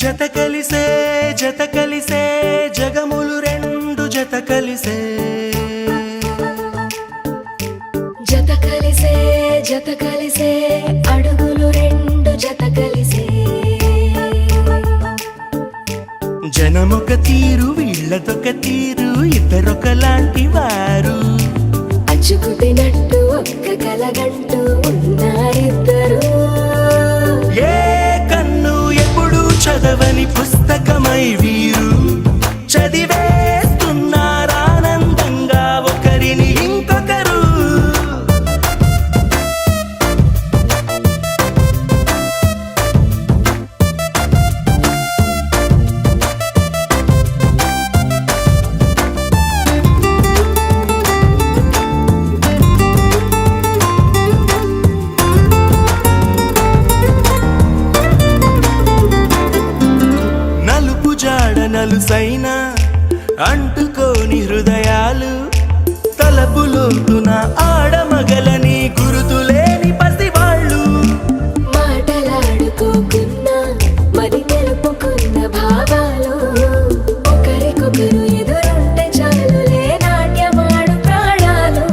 జత కలిసే జగములు రెండు జత కలిసే అడుగులు రెండు జత కలిసే జనమొక తీరు వీళ్ళదొక తీరు ఇద్దరొకలాంటి వారు అచ్చుకుతినట్టు ఒక్క కలగంటూ ఉన్నారిద్దరు ఏ కన్ను ఎప్పుడు చదవని పుస్తకమై వీరు చదివేస్తున్నారానందంగా ఒకరిని ఇంకొకరు నలుసైన అంటుకోని హృదయాలు తలపులోతున ఆడమగలని గురుతులేని పసివాళ్ళు మాటలాడుకోకున్నా మరి తెలుపుకున్న భావాలు ఒకరికొకరు ఎదురుంటే చాలులే నాట్యమాడు ప్రాణాలు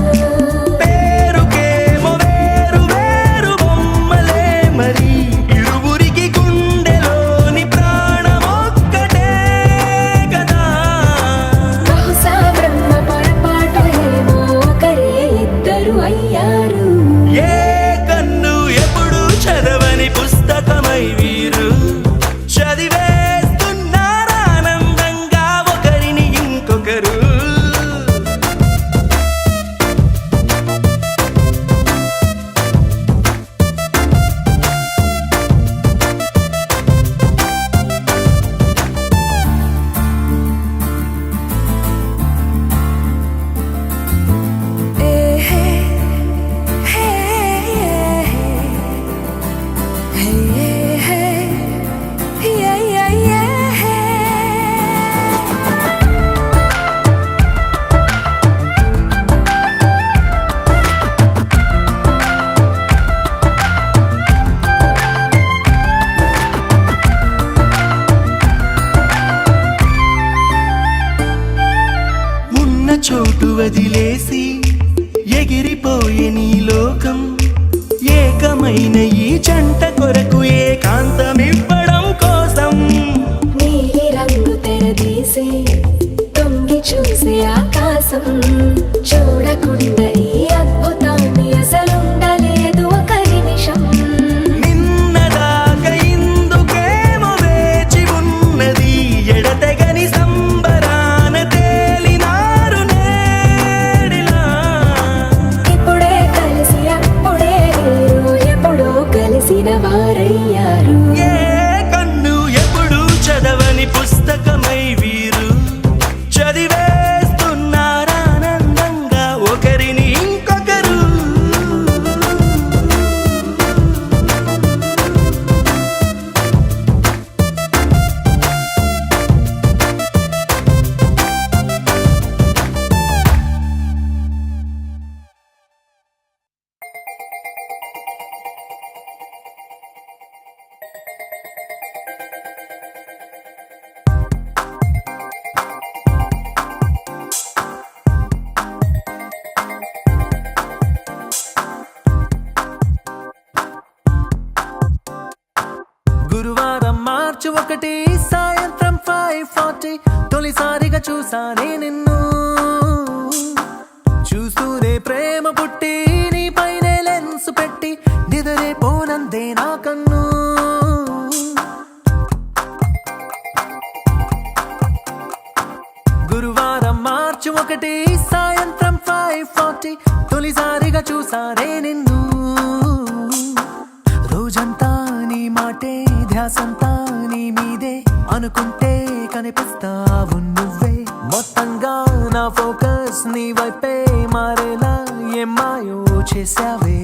పేరుకేమో వేరు వేరు బొమ్మలే మరి ఇరువురికి గుండెలోని ప్రాణమొక్కటే కదా బహుశా బ్రహ్మ పొరపాటు ఏమో ఒకరే ఇద్దరు అయ్యారు ఏ కన్ను ఎప్పుడు చదవని పుస్తకమై వీరు చదివేస్తున్నారానందంగా ఒకరిని ఇంకొకరు ఉన్న చోటు వదిలేసి ఎగిరిపోయే నీ లోకం ఏకమైన ఈ జంట కొరకు ఏకాంతమివ్వడం కోసం నీలి రంగు తెరదీసి తొంగి చూసే ఆకాశం చూడకుండా ఈ అద్భుతాన్ని అసలుండలేదు ఒక నిమిషం నిన్నదాకా ఇందుకేమో వేచి ఉన్నది ఎడతెగని సంబరాన తేలినారు నేడిలా ఇప్పుడే కలిసి అప్పుడే వీరు ఎప్పుడో కలిసిన వారయ్యారు ఏ కన్ను ఎప్పుడు చదవని పుస్తకమై వీరు చదివేస్తున్నారానందంగా ఒకరిని ఇంకొకరు గురువారం మార్చి 1 సాయంత్రం 5:40 తొలిసారిగా చూసానే నిన్ను చూస్తూనే ప్రేమ పుట్టి నీ పైనే లెన్స్ పెట్టి నిదరే పోనందే నా కన్ను గురువారం మార్చి 1 సాయంత్రం 5:40 తొలిసారిగా చూసానే నిన్ను రోజంతా నీ మాటే ధ్యాసంతా నీ మీదే అనుకుంటే కనిపిస్తావు నువ్వే మొత్తంగా నా ఫోకస్ నీ వైపే మారేలా ఏం మాయో చేసావే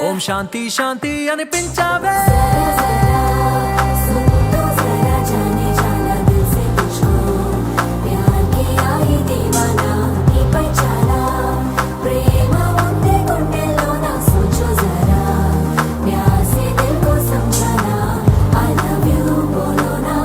ఓం శాంతి శాంతి అనిపించావే ప్రేమ ఉందే గుండెల్లో నా సోచు జరా ప్యాసే దిల్ కో సమझाना I love you बोलो ना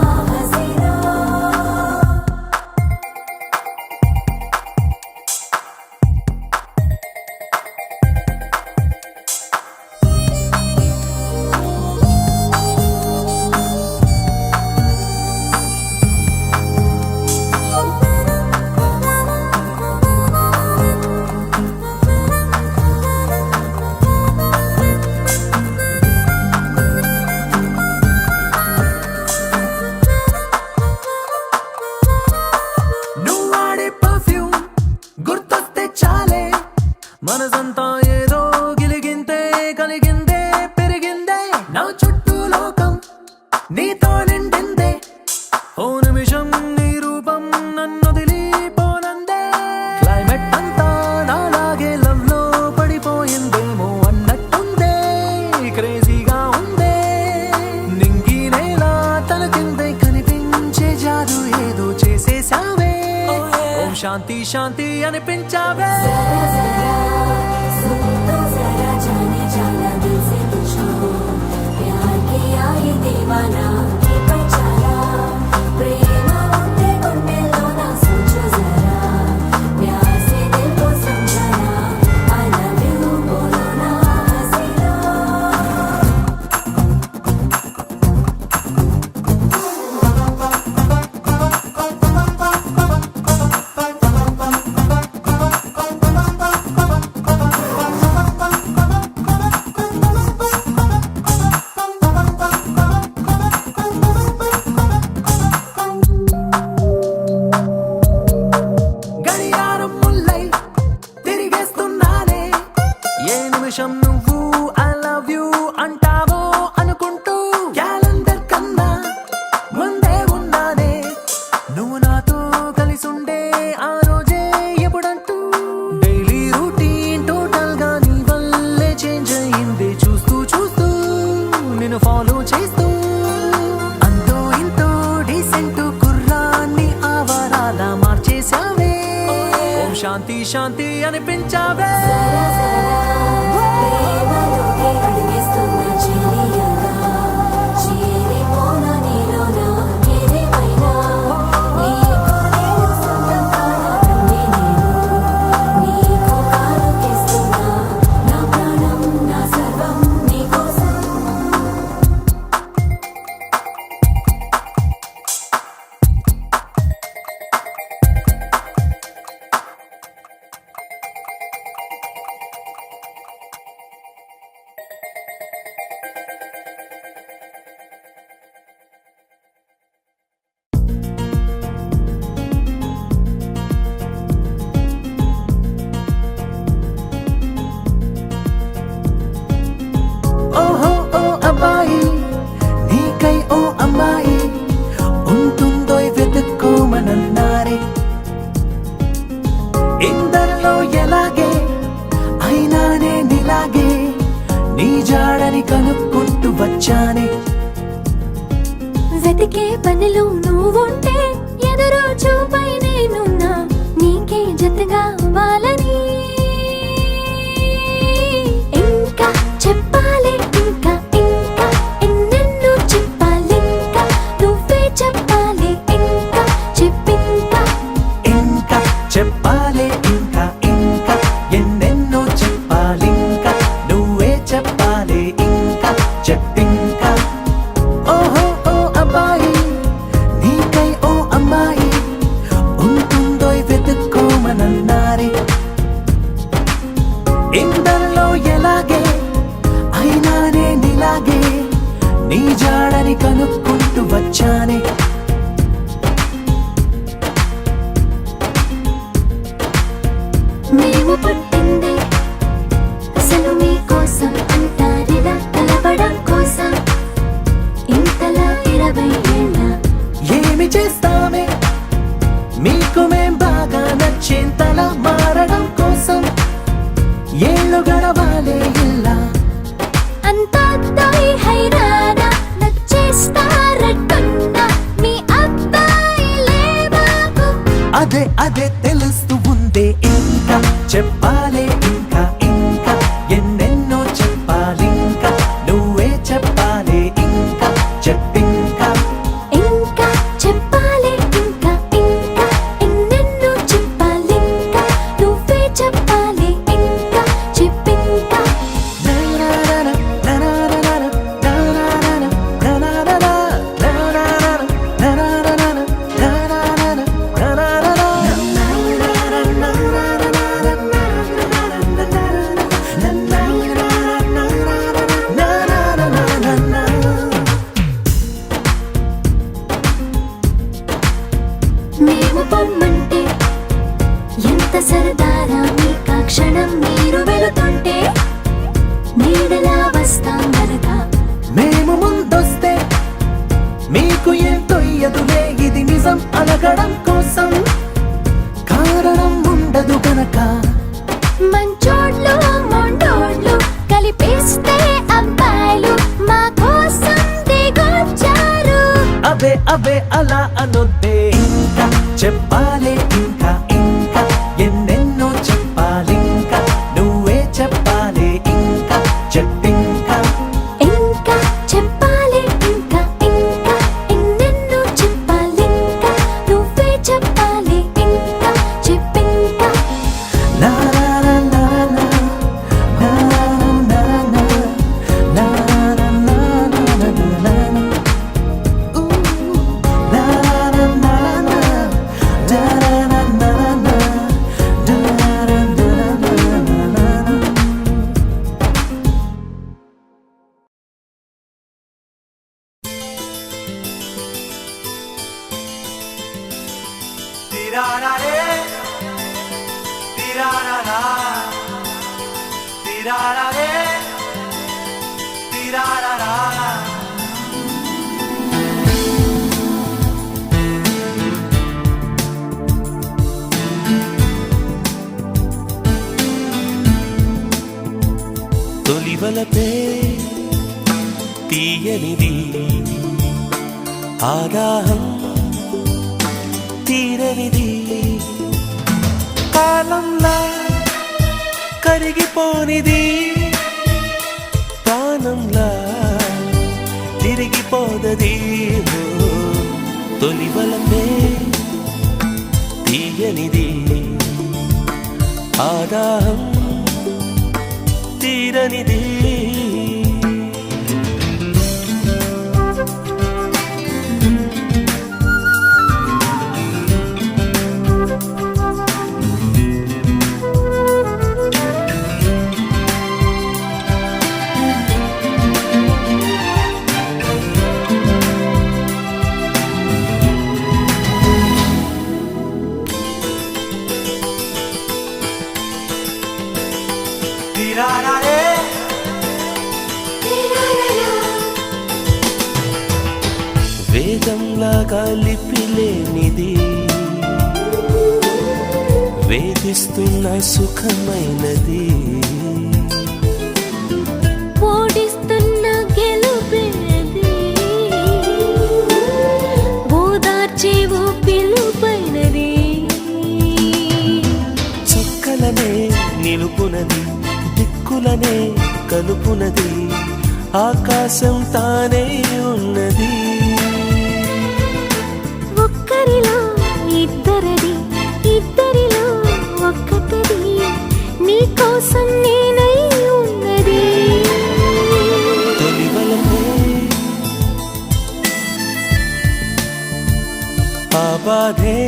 శాంతి శాంతి అనిపించావే जरा जरा सुन तो जरा जाने जाना दिल से तुझको प्यार किया ये दीवाना की पहचाना प्रेम उठे गुंडेलो ना सोचो जरा प्यार से दिल को समझाना I love you बोलो ना हंसी लो గడియారం ముల్లై తిరిగేస్తున్నానే ఏ నిమిషం నువ్వు ఐ లవ్ యూ అంటావో అనుకుంటూ క్యాలెండర్ కన్నా ముందే ఉన్నానే నువ్వు నాతో కలిసుండే ఆ రోజే ఎప్పుడంటూ డైలీ రూటీన్ టోటల్ గా నీ వల్లే చేంజ్ అయింది చూస్తూ చూస్తూ నిన్ను ఫాలో చేస్తూ అంతో ఇంతో డీసెంట్ కుర్రాన్ని ఆవారాల మార్చేశావే ఓం శాంతి శాంతి అనిపించావే जरा जरा ప్రేమలోకి అడిగేస్తున్న చిలియగా చేరిపోనా నీలోనా ఏదేమైనా నీకు నేను సొంతం కానా నన్నే నేను నీకు కానుకిస్తున్నా నా ప్రాణం నా సర్వం నీకోసం ఓహో ఓ అబ్బాయి నీకై ఓ అమ్మాయి ఉంటుందో వెతుక్కోమనన్నారే ఇందరిలో ఎలాగే అయినానే నీలాగే నీ జాడని కనుక్కుంటూ వచ్చానే వెతికే పనిలో నువ్వుంటే ఎదురు చూపై నేనున్నా నీకే జతగా అవ్వాలని ఇంకా చెప్పాలి ఇంకా ఇంకా ఎన్నెన్నో చెప్పాలింకా నువ్వే చెప్పాలి ఇంకా చెప్పింకా ఇంకా చెప్పాలి ఇంకా ఇంకా ఎన్నెన్నో చెప్పాలింకా నువ్వే చెప్పాలి ఇంకా చెప్పింకా ఓహో ఓ అబ్బాయి నీకై ఓ అమ్మాయి ఉంటుందో వెతుక్కోమనన్నారే ఇందరిలో ఎలాగే అయినానే నీలాగే నీ జాడని కనుక్కుంటూ వచ్చానే మేము పుట్టిందే అసలు మీకోసం అంటారిలా కలవడం కోసం ఇంతలా 20 ఏళ్ళ ఏమి చేస్తామే మీకు మేం బాగా నచ్చేంతలా మారడం కోసం ఏళ్ళు గడవాలే ఇలా అంతా అబ్బాయి హైరానా నచ్చేస్తారట్టున్నా మీ అబ్బాయిలే మాకు అదే అదే తెలుస్తూ ఉందే ఇంకా చెప్పాలే ఇంకా ఇంకా ఎన్నెన్నో చెప్పాలింకా నువ్వే చెప్పాలి ఇంకా చెప్పింకా ఇంకా చెప్పాలి ఇంకా ఇంకా ఎన్నెన్నో చెప్పాలింకా నువ్వే చెప్పాలి ఇంకా చెప్పింకా మేము పొమ్మంటే ఎంత సరదారా మీకా క్షణం మీరు వెళుతుంటే నీడలా వస్తాం గనక మేము ముందొస్తే మీకు ఏం తొయ్యదులే ఇది నిజం అలగడం కోసం కారణం ఉండదు గనక మంచోడ్లు మొండోడ్లు కలిపేస్తే అబ్బాయిలు మా కోసం దిగొచ్చారు అవే అవే అలా అనొద్దే ఇంకా చెప్పాలి ఇంకా ఇంకా tirarara, tirarare, tirarara. తొలివలపే తీయనిది ఆదాహం తీరనిది కాలంలా కరిగిపోనిది ప్రాణంలా తిరిగిపోదది తొలివలపే తీయనిది ఆదాహం తీరనిది వేదంలాగా లిపిలేనిది వేధిస్తున్న సుఖమైనది ఓడిస్తున్న గెలుపైనది ఓదార్చేవో పిలుపైనది చుక్కలనే నిలుపునది దిక్కులనే కలుపునది ఆకాశం తానే ఉన్నది ఒక్కరిలో ఇద్దరది ఇద్దరిలో ఒక్కటది నీ కోసం నేనై ఉన్నది తొలివలపే ఆ బాధే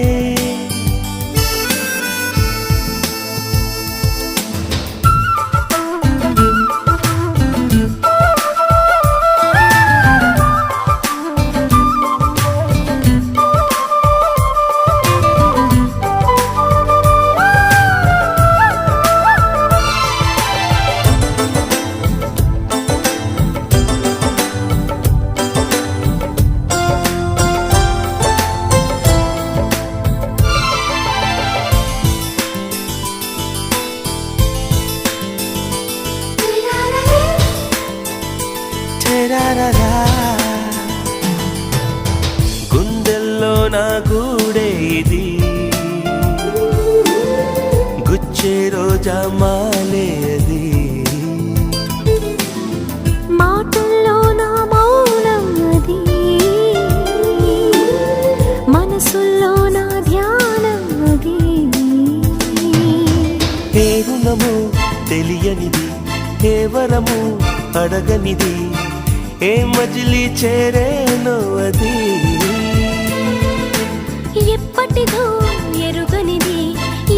గుండెల్లో నా గూడే ఇది గుచ్చే రోజా మాలే అది మాటల్లో నా మౌనం అది మనసుల్లో నా ధ్యానం అది ఏ రుణము తెలియనిది ఏ వరము అడగనిది ఏ మజిలీ చేరేనో అది ఎప్పటిదో ఎరుగనిది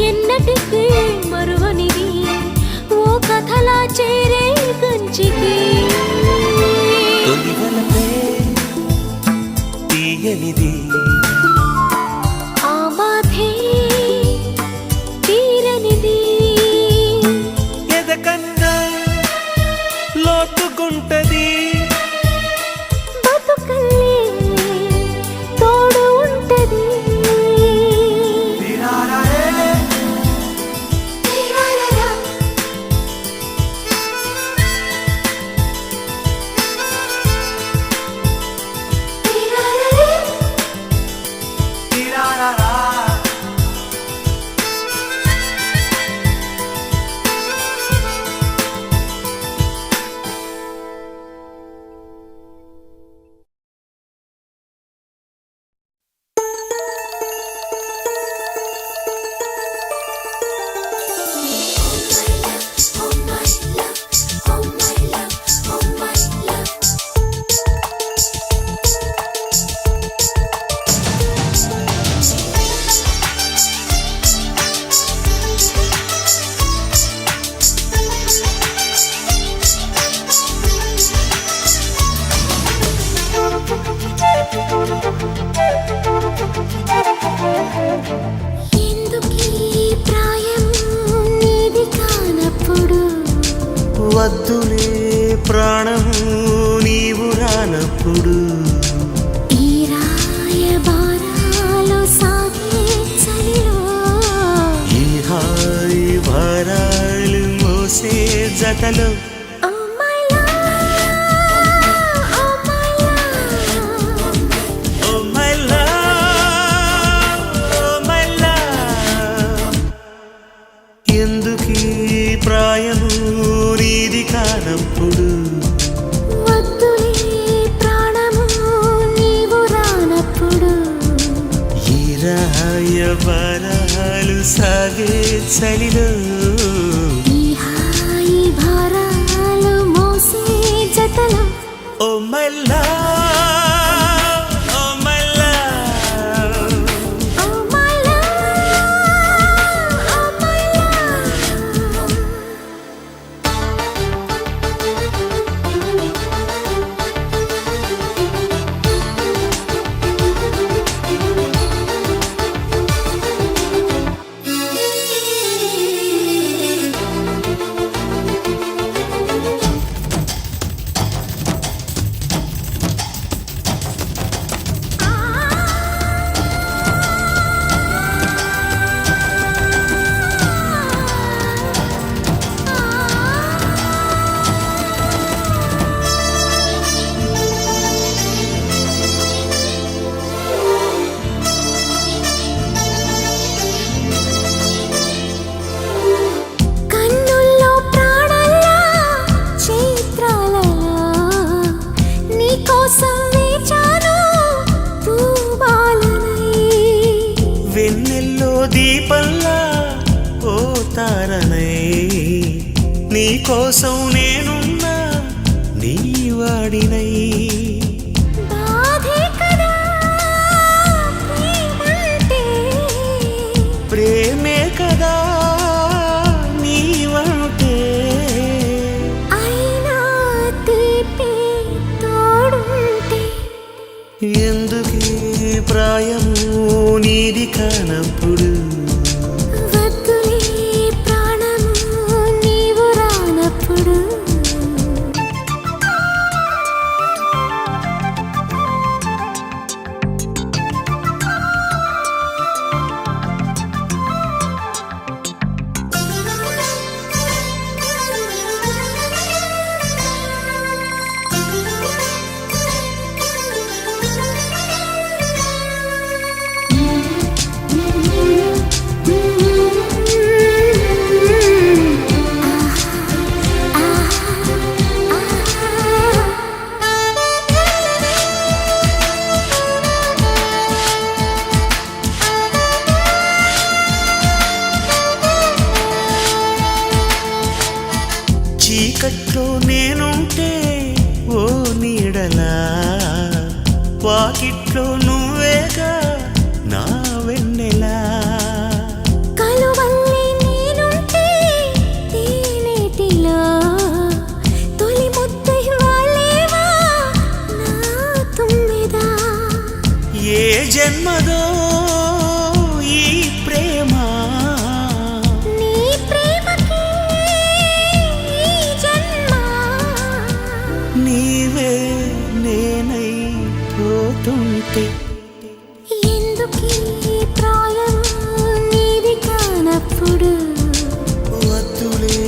ఎన్నటికీ మరువనిది ఓ కథలా చేరే కంచికి తొలివలపే తీయనిది ఆ బాధే తీరనిది ఎదకన్నా లోతుగుంటది బతుకల్లే తోడు ఉంటది వద్దులే ప్రాణము నీవు రానప్పుడు ఈ రాయబారాలు సాగే చలిలో ఈ హాయి భారాలు మోసే జతలో Oh my love, oh my love. Oh my love, oh my love. ఎందుకీ ప్రాయము నీది కానప్పుడు వద్దులే ప్రాణము నీవు రానప్పుడు ఈ రాయబారాలు సాగే చలిలో ఈ హాయి భారాలు మోసే జతలో Oh my love, oh my love. Oh my love, oh my love. కన్నుల్లో ప్రాణల్లా చైత్రాలలో నీకోసం వేచాను పూబాలనై వెన్నెల్లో దీపంలా ఓ తారనై నీ కోసం నేనున్నా నీ వాడినై బాధే కదా ప్రేమంటే ప్రేమే కదా నీవంటే అయినా తీపి తోడుంటే ఎందుకీ ప్రాయము నీది కానప్పుడు వద్దులే ప్రాణము నీవు రానప్పుడు చీకట్లో నేనుంటే ఓ నీడలా వాకిట్లో నువ్వేగా నా వెన్నెలా కలువల్లి నేనుంటే తేనెటిలో తొలి ముద్దై వాలేవా నా తుమ్మెదా ఏ జన్మదో ఈ ప్రేమ నీ ప్రేమకి ఈ జన్మ నీవే నేనై పోతుంటే ఎందుకీ ప్రాయము నీది కానప్పుడు వద్దులే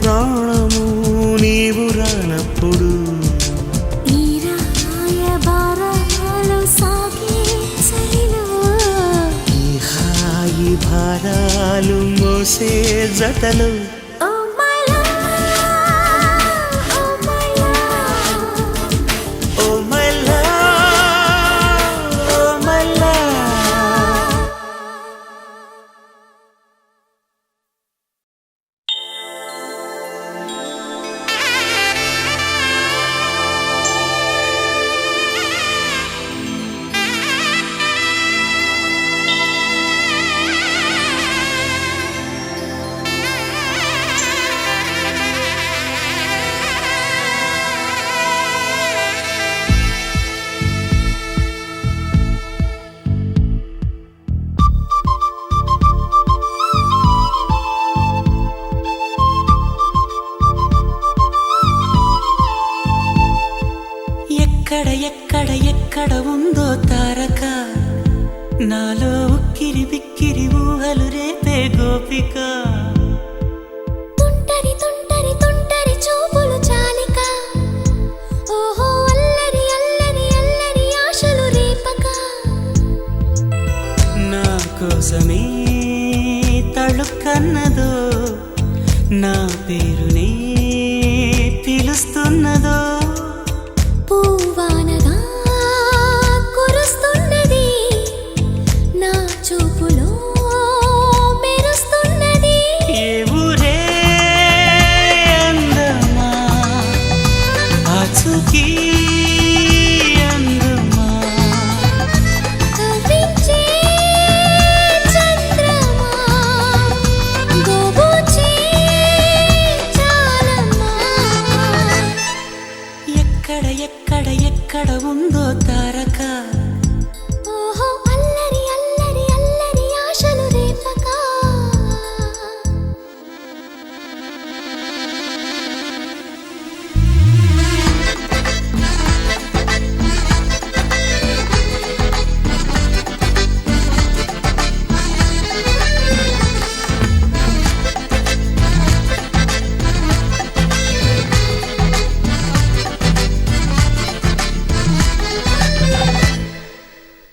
ప్రాణము నీవు రానప్పుడు ఈ రాయబారాలు సాగే చలిలో ఈ హాయి భారాలు మోసే జతలు Oh my love, oh my love. Oh my love, oh my love. ఎక్కడ ఉందో తారక నాలో ఉక్కిరి బిక్కిరి ఊహలు రేపే గోపిక తుంటరి తుంటరి తుంటరి చూపులు చాలిక ఓహో అల్లరి అల్లరి అల్లరి ఆశలు రేపక నా కోసమే తళుక్కన్నదో నా పేరునే పిలుస్తున్నదో పూవానగా కురుస్తున్నది నా చూపులో మెరుస్తున్నది ఏ ఊరే అందమా ఆచూకీ అందమా కవ్వించే చంద్రమా గోబూచే చాలమ్మా ఎక్కడ ఉందో తారక ఓహో అల్లరి అల్లరి అల్లరి ఆశలు రేపక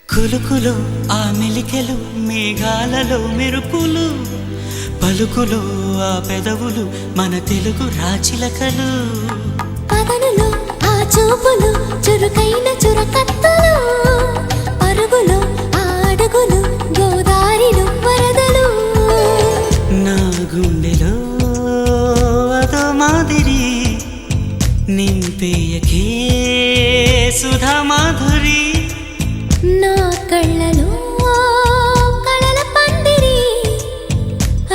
కులుకులు ఆ మెలికెలు మేఘాలలో మెరుపులు పలుకులు ఆ పెదవులు మన తెలుగు రాచిలకలు పదనులు ఆ చూపులు చురుకైన చురకత్తులు పరుగులు ఆ అడుగులు గోదారిలు వరదలు నా గుండెలో అదో మాదిరి నింపేయకే సుధా మాధురి నా కళ్ళలో కళల పందిరి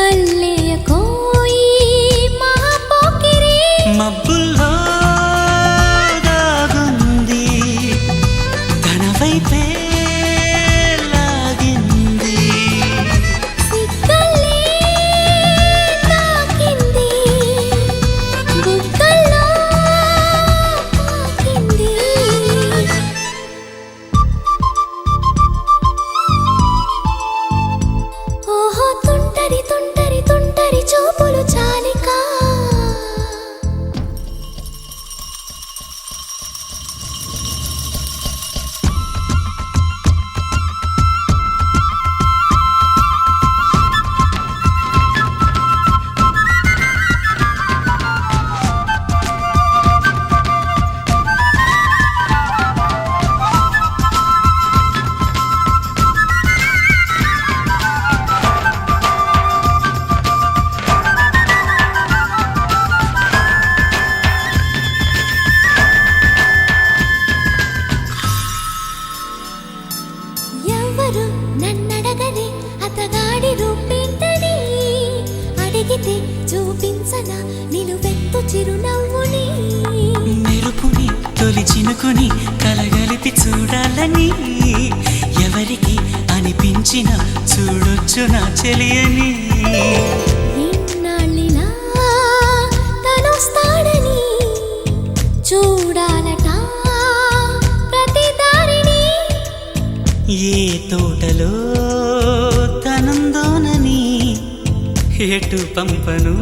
అల్లేయ కోయి మహాపోకిరి మబ్బుల్లో దాగుంది తన వైపే లాగింది సిగ్గల్లే తాకింది బుగ్గల్లో తాకింది ఓహో తుంటరి తుంటరి తుంటరి చూపులు చాలిక ఎవరు నన్నడగని అతగాడి రూపేంటని అడిగితే చూపించనా నిలువెత్తు చిరునవ్వుని మెరుపుని తొలి చినుకుని కలగలిపి చూడాలని ఎవరికి అనిపించిన చూడొచ్చు నా చెలియని ఇన్నాళ్ళిలా తనొస్తాడని చూడాలట ప్రతి దారిని ఏ తోటలో తనందోనని ఎటు పంపను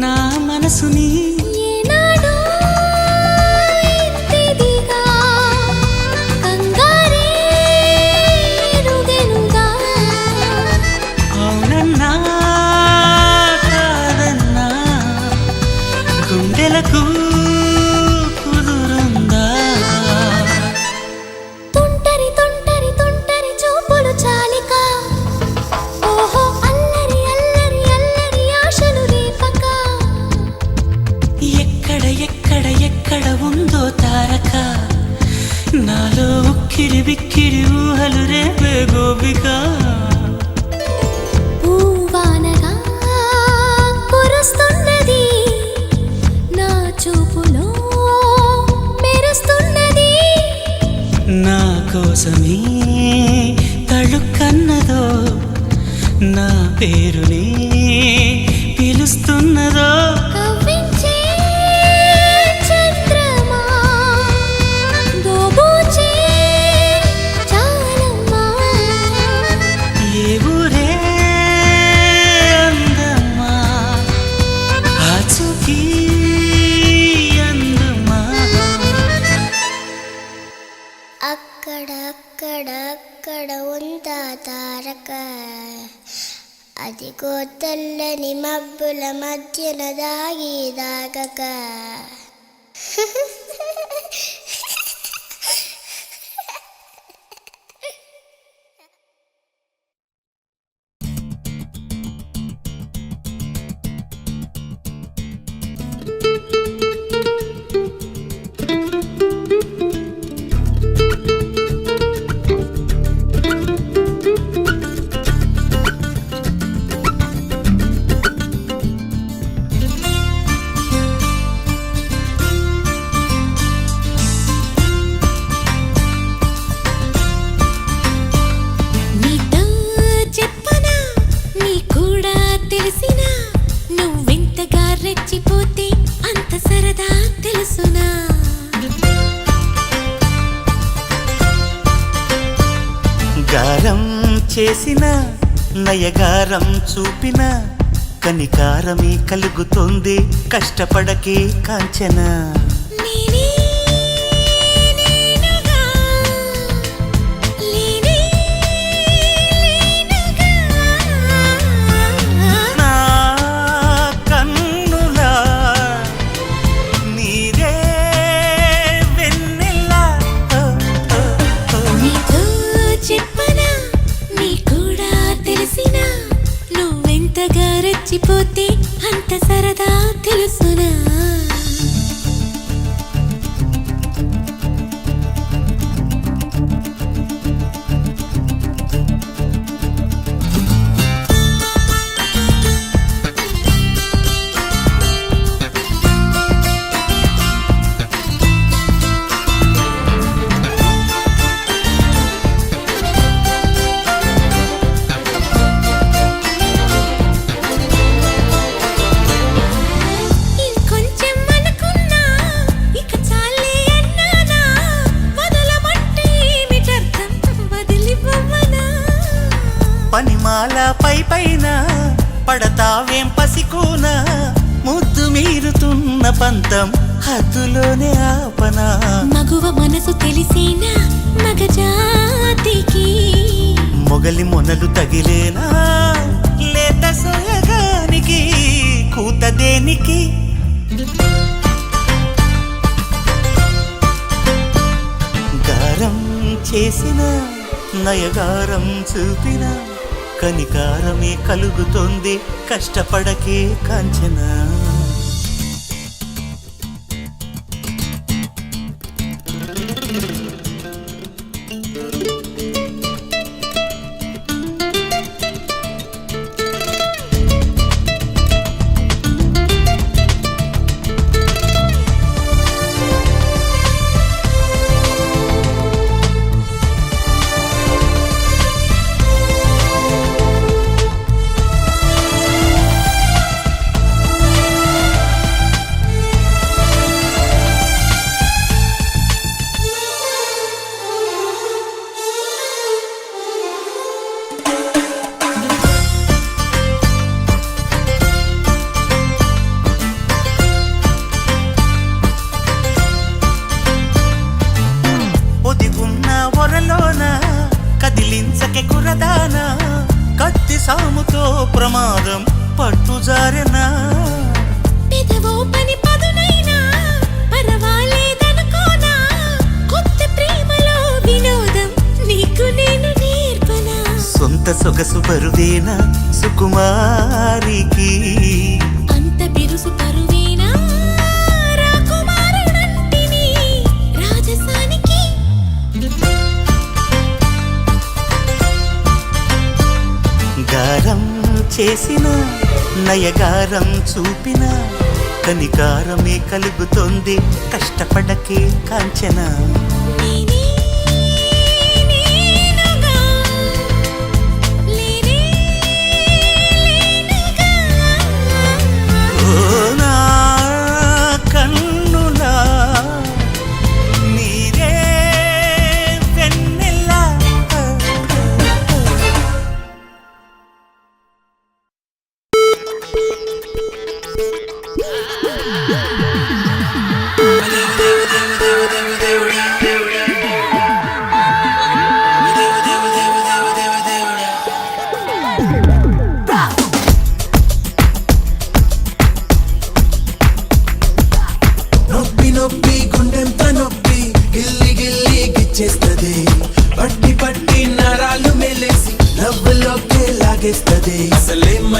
నా మనసుని ఏనాడో ఇంతిదిగా కంగారే ఎరుగెనుగా అవునన్నా కాదన్నా గుండెలకు కుదురుందా తుంటరి తుంటరి తుంటరి చూపులు చాలిక ఓహో అల్లరి అల్లరి అల్లరి ఆశలు రేపక ఎక్కడ ఉందో తారక నాలో ఉక్కిరి బిక్కిరి ఊహలు రేపే గోపిక పూవానగా కురుస్తున్నది నా చూపులో మెరుస్తున్నది నా కోసమే తళుక్కన్నదో నా పేరునే పిలుస్తున్నదో కవ్వించే చంద్రమా తెల్లని మబ్బుల మధ్యన దాగి దాగక రెచ్చిపోతే అంత సరదా తెలుసునా గారం చేసిన నయగారం చూపిన కనికారమే కలుగుతుంది కష్టపడకే కాంచన రెచ్చిపోతే అంత సరదా తెలుసునా పనిమాల పై పైన పడతావేం పసికోన ముద్దు మీరుతున్న పంతం హద్దులోనే ఆపనా మగువ మనసు తెలిసేనా మగజాతికి మొగలి మొనలు తగిలేనా లేత సోయగానికి కూత దేనికి గారం చేసిన నయగారం చూపిన కనికారమే కలుగుతోంది కష్టపడకే కాంచన కదిలించకే కురదానా కత్తి సాముతో ప్రమాదం పట్టుజారెనా పెదవో పని పదునైనా పరవాలేదనుకోనా కొత్త ప్రేమలో వినోదం నీకు నేను నేర్పనా సొంత సొగసు బరువేనా సుకుమారికి అంత బిరుసు పరువేనా రాకుమారుడంటిని రాజసానికి గారం చేసిన నయగారం చూపిన కనికారమే కలుగుతోంది కష్టపడకే కాంచన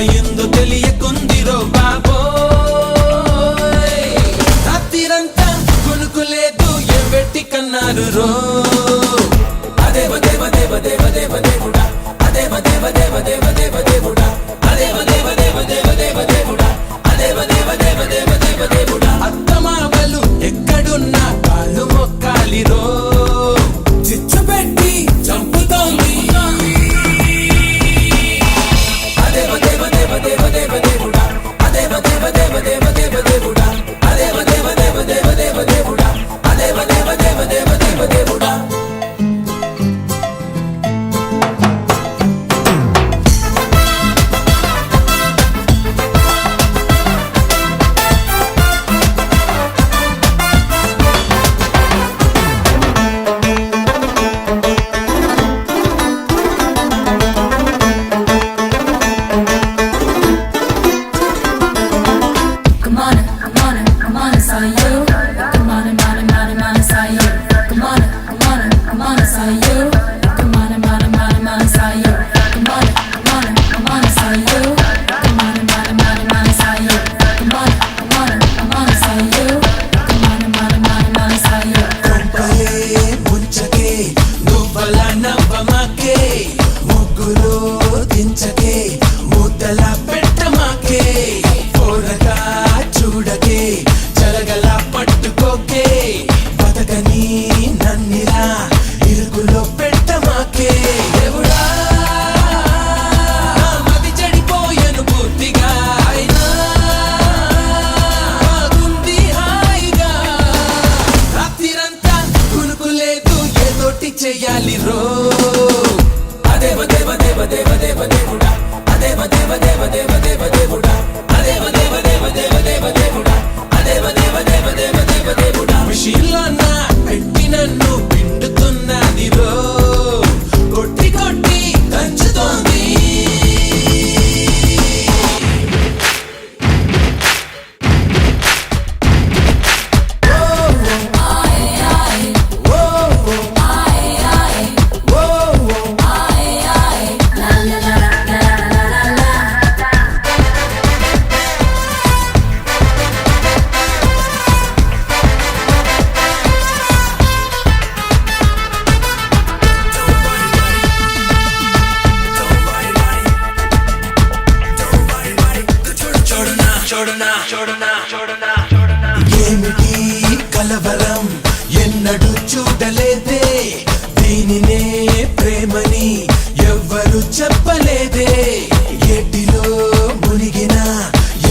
ఏమయిందో తెలియకుందిరో బాబోయ్ రాత్రిరంతా కొనుక్కులేదు ఏం పెట్టి కన్నారు రో అదేవ దేవ దేవ దేవ దేవ దేవుడా అదేవ దేవ దేవ దేవ దేవ దేవుడా అదేవ దేవ దేవ దేవ దేవ దేవుడా అదేవ దేవ దేవ దేవ దేవ దేవుడా అత్తమావలు ఎక్కడున్నా కాళ్ళు మొక్కాలిరో చిచ్చు పెట్టి చంపుతోంది అదేవ దేవ దేవ దేవ దేవ దేవుడా అదేవ దేవ దేవ దేవ దేవ దేవుడా అదేవ దేవ దేవ దేవ దేవ దేవుడా అదేవ దేవ దేవ దేవ దేవ దేవుడా Come on, come on, come on, it's all you. Come on, it's all you. Come on, it's all you. Come on, it's all you. Come on, it's all you. Come on, it's all you. Come on, it's all you. Come on, it's all you. కొంపలే ముంచకే నువ్వలా నవ్వమాకే ముగ్గులో దించకే ముద్దల పెట్టమాకే పోరగా చూడకే జలగల పట్టుకోకే బతకని నన్నిలా ఇరుకులో పెట్టమాకే దేవుడా నా మది చెడిపోయెను పూర్తిగా అయినా బాగుంది హాయిగా రాత్రిరంతా కునుకులేదు ఏదోటి చెయ్యాలి రో అదేవ దేవ దేవ దేవ దేవ దేవుడా అదేవ దేవ దేవ దేవ దేవ దేవుడా అదేవ దేవ దేవ దేవ దేవ దేవుడా అదేవ దేవ దేవ దేవ దేవ దేవుడా మిషన్లో నా పెట్టి నన్ను పిండుతున్నది రో కొట్టి కొట్టి దంచుతోంది ఏమిటి కలవరం ఎన్నడూ చూడలేదే దీనినే ప్రేమని ఎవ్వరు చెప్పలేదే ఎడ్డిలో మునిగిన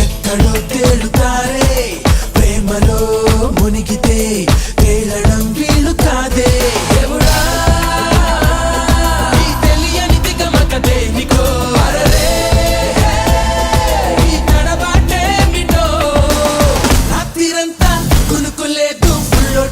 ఎక్కడో తేలుతారే ప్రేమలో మునిగితే తేలడం వీలు కాదే దేవుడా ఈ తెలియని దిగమక దేనికో అరరే ఈ తడబాటేమిటో రాత్రిరంతా కునుకులేదు ఫుల్లో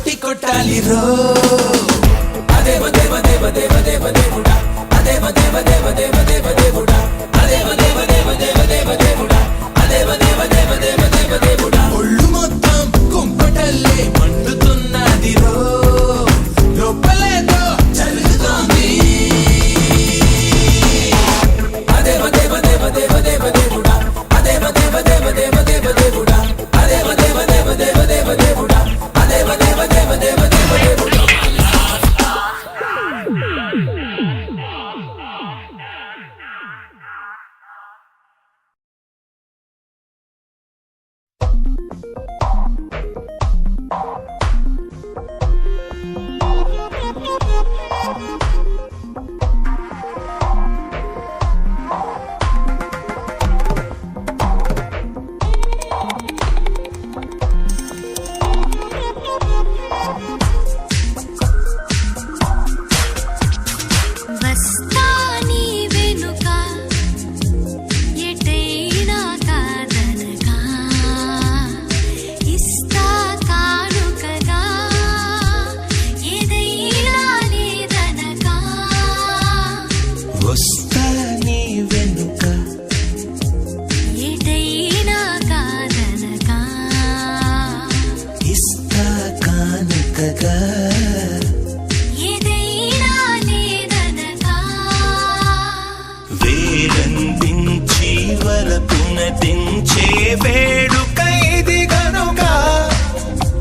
వేడుక ఇది గనుక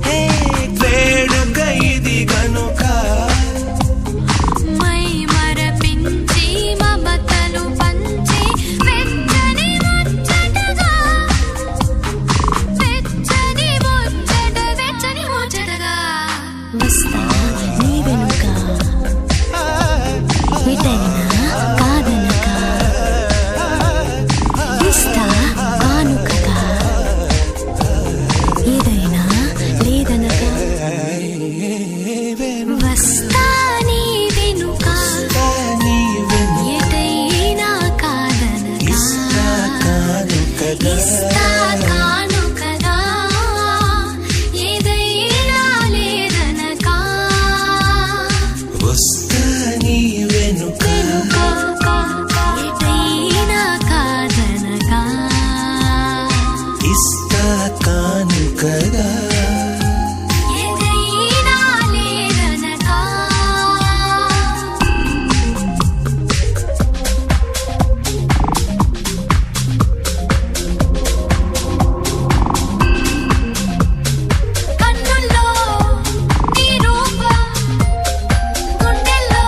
హే వేడుక ఇది గనుక మై మరపించి మమతలు పంచి వెచ్చని ముచ్చటగా వస్తా నీ వెనుక ఎటైనా కాదనక ఇస్తా కానుకగా ఏదైనా లేదనక వస్తా నీ వెనుక ఎటైనా కాదనక ఇస్తా కానుకగా ఏదైనా లేదనక వస్తా నీ వెనుక ఎటైనా కాదనక ఇస్తా కానుకగా ఏదైనా లేదనక కన్నుల్లో నీ రూపం గుండెల్లో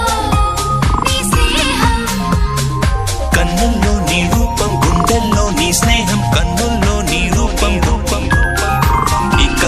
నీ స్నేహం కన్నుల్లో నీ రూపం గుండెల్లో నీ స్నేహం కన్నుల్లో నీ రూపం రూపం ఇక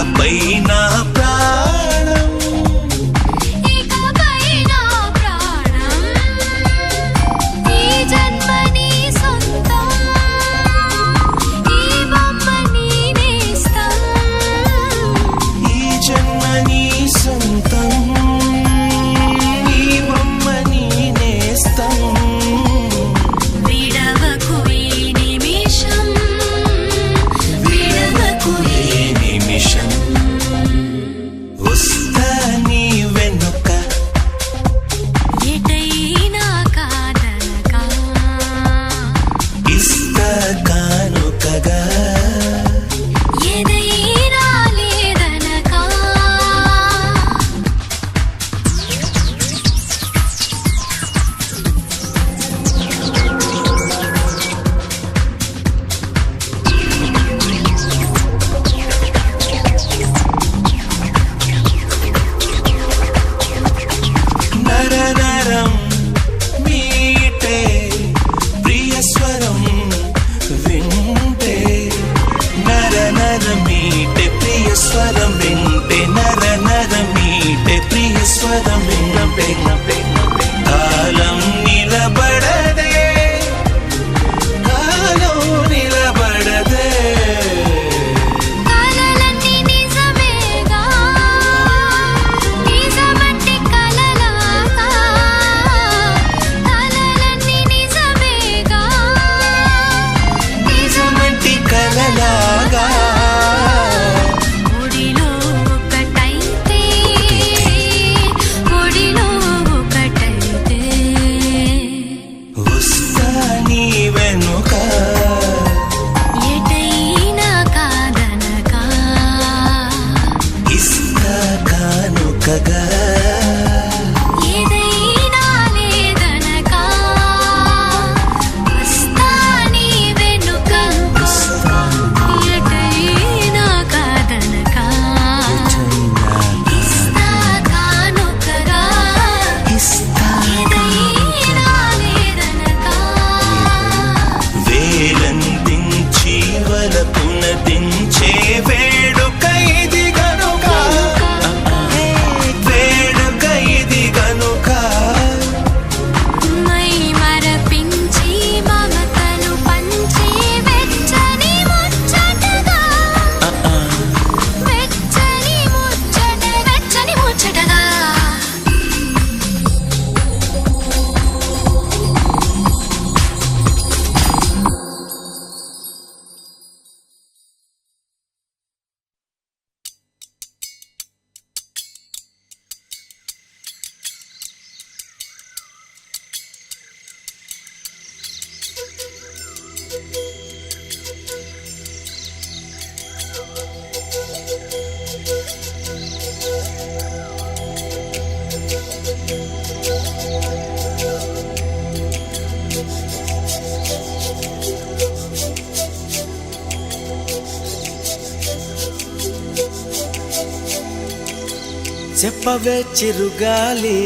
చెప్పవే చిరుగాలి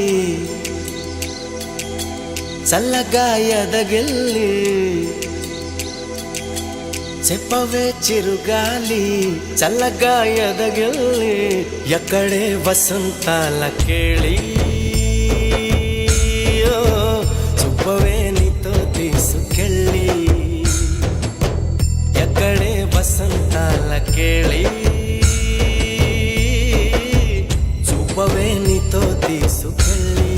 చల్లగా ఎదగిల్లి చెప్పవే చిరుగాలి చల్లగా ఎదగిల్లి ఎక్కడే వసంతాల కేళి చూపవే నీతో తీసుకెళ్ళి ఎక్కడే వసంతాల కేళి చూపవే నీతో తీసుకెళ్ళి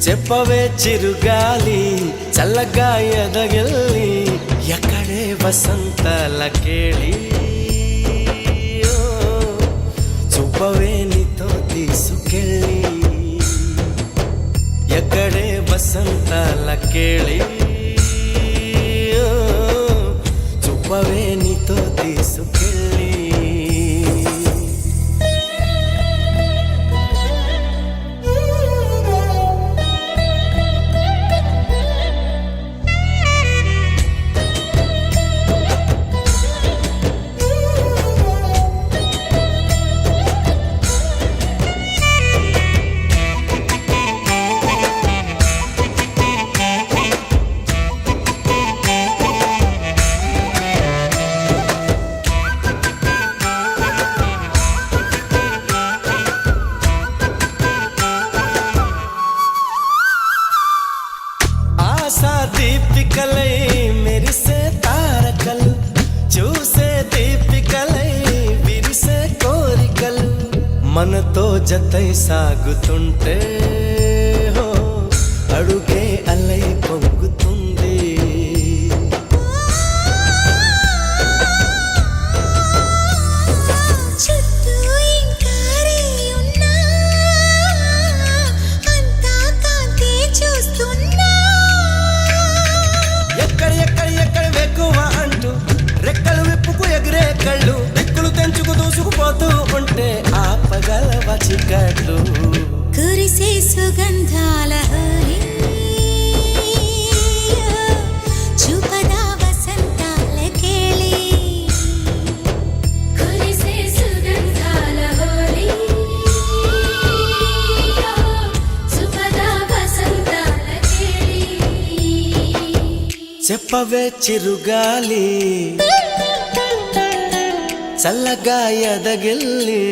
చెప్పవే చిరుగాలి చల్లగా ఎదగిల్లి ఎక్కడే వసంతాల కేళి చూపవే నీతో తీసుకెళ్ళి ఎక్కడే వసంతాల కేళి చూపవే నీతో తీసుకెళ్ళి ఆశా దీపికలై మెరిసే తారకలు చూసే దీపికలై విరిసే కోరికలు మనతో జతై సాగుతుంటే హో అడుగే అలై పొంగుతుంది చుట్టూ ఇంకారే ఉన్నా అంతా కాంతే చూస్తున్నా ఎక్కడ వెక్కువ అంటూ రెక్కలు విప్పుకు ఎగిరే కళ్ళు దిక్కులు తెంచుకు దూసుకుపోతూ ఉంటే ఆపగలవ చికట్లు కురిసే సుగంధాల హరి చూపదా వసంతాల కేళి కురిసే సుగంధాల హోలీ సుపదా వసంతాల కేళి చెప్పవే చిరుగాలి చల్లగా ఎదగిల్లి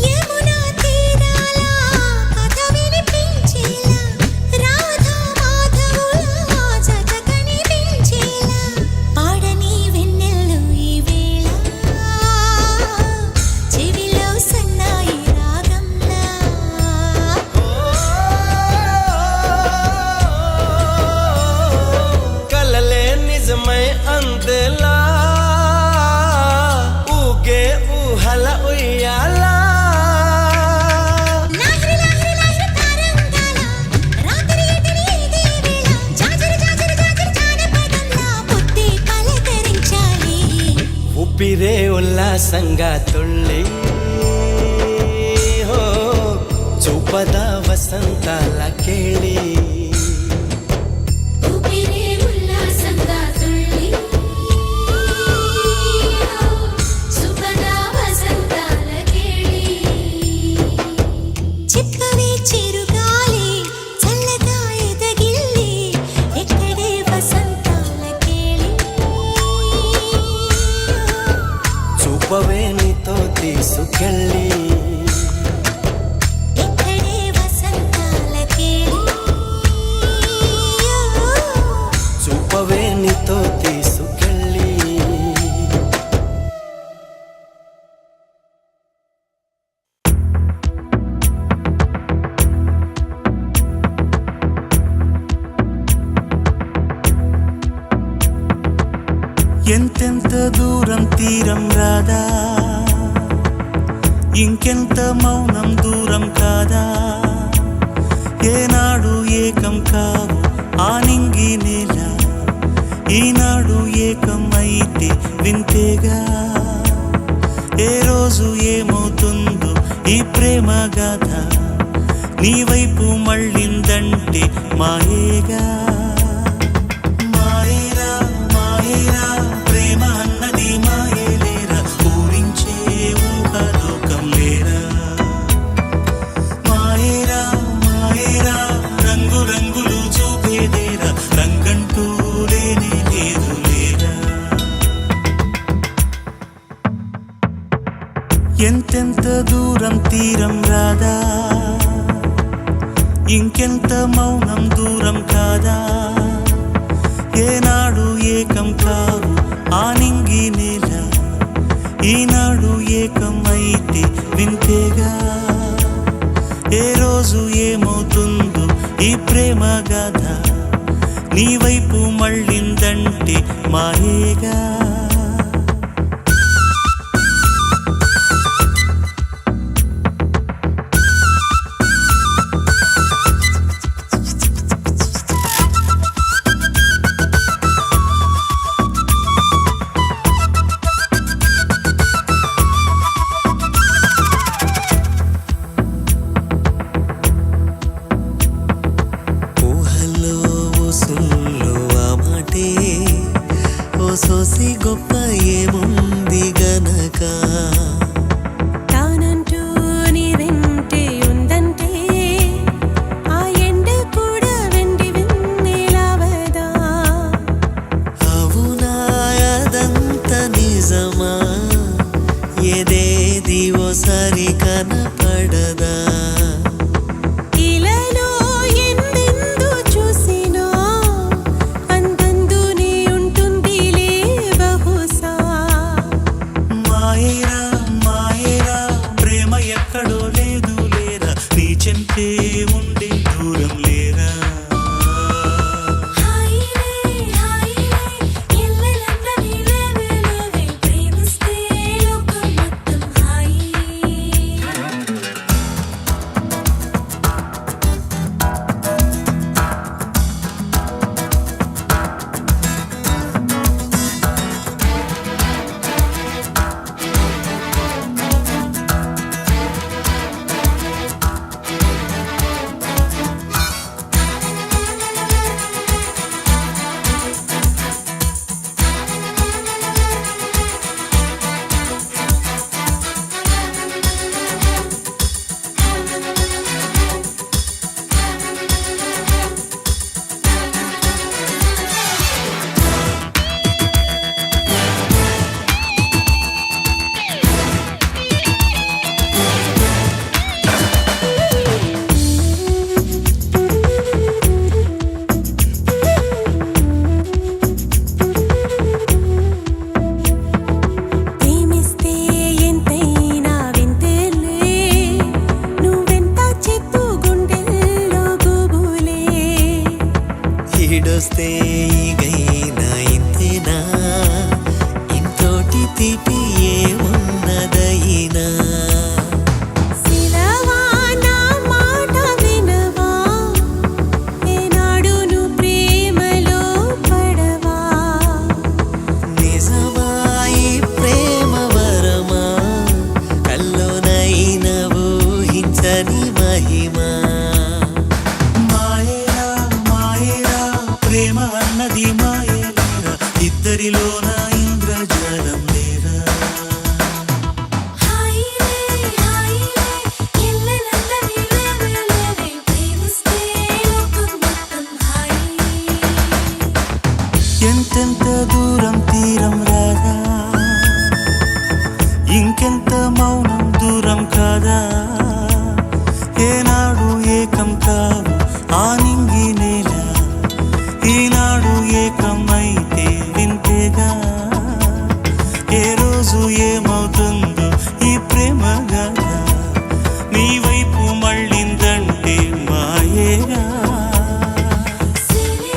యమునా తీరాల కథ వినిపించేలా రాధా మాధవుల జత కనిపించేలా పాడని వెన్నెల్లు ఈ వేళ చెవిలో సన్నాయి రాగంలా కలలే నిజమై అందేలా ఊగే ఊహల ఉయ్యాలా లాహిరి లాహిరి లాహిరి తారంగాల రాత్రి ఎదిరి ఇదే వేళ జాజరి జాజరి జాజరి జానపదంలా బుద్ధి పలకరించాలి ఊపిరే ఉల్లాసంగా తుళ్ళి హో చూపదా వసంతాల కేళి ఊపిరే ఉల్లాసంగా తుళ్ళి సుపదా వసంతాల కేళి చెప్పవే చిరుగాలి చల్లగా ఎదగిల్లి ఎక్కడే వసంతాల కేళి చూపవే నీతో తీసుకెళ్ళి ఎక్కడే వసంతాల కేళి చూపవే నీతో తీసుకెళ్ళి రాదా ఇంకెంత మౌనం దూరం కాదా ఏనాడు ఏకం కావు ఆనింగి నేల ఈనాడు ఏకం అయితే వింతేగా ఏ రోజు ఏమవుతుందో ఈ ప్రేమ గాథ నీ వైపు మళ్ళిందంటే మాయేగా మాయేరా మాయేరా ప్రేమ అన్నది మాయేలేరా ఊరించే ఊహలోకం లేరా మాయేరా మాయేరా రంగు రంగులు చూపేదేరా రంగంటూ లేనే లేదు లేరా ఎంతెంత దూరం తీరం రాదా ఇంకెంత మౌనం దూరం కాదా ఏనాడు ఏకం కావు ఆనింగి నేల ఈనాడు ఏకం అయితే వింతేగా ఏ రోజు ఏమవుతుందో ఈ ప్రేమ గాథ నీ వైపు మళ్ళిందంటే మాయేగా సోసి గొప్ప ఏముంది గనక తానంటూ నీ వెంటే ఉందంటే ఆ ఎండ కూడా వెండి వెన్నెలవదా అవునా అదంత నిజమా ఏదేది ఓసారి కనపడదా ఎక్కడో లేదు లేరా నీ చెంతే ఉండే దూరం లేరా ఈడొస్తే ఈగైనా ఇంతేనా ఇంతోటి తీపి ఏమున్నదైనా సిలవా నా మాట వినవా ఏనాడు నువ్వు ప్రేమలో పడవా నిజమా ఈ ప్రేమ వరమా కల్లోనైనా ఊహించని మహిమా ప్రేమ అన్నది మాయేలేరా ఇద్దరిలోన ఇంద్రజాలం లేరా ఎంతెంత దూరం తీరం రాదా ఇంకెంత మౌనం దూరం కాదా ఏనాడు ఏకం కావు ఆనింగి నేల ఈనాడు ఏకమైతే వింతేగా ఏ రోజు ఏమవుతుందో ఈ ప్రేమ గాథ నీ వైపు మళ్ళిందంటే మాయేగా సిలి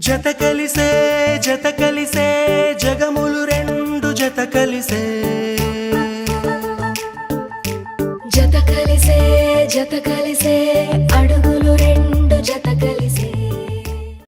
జత కలిసే జగములు రెండు జత కలిసే జత కలిసే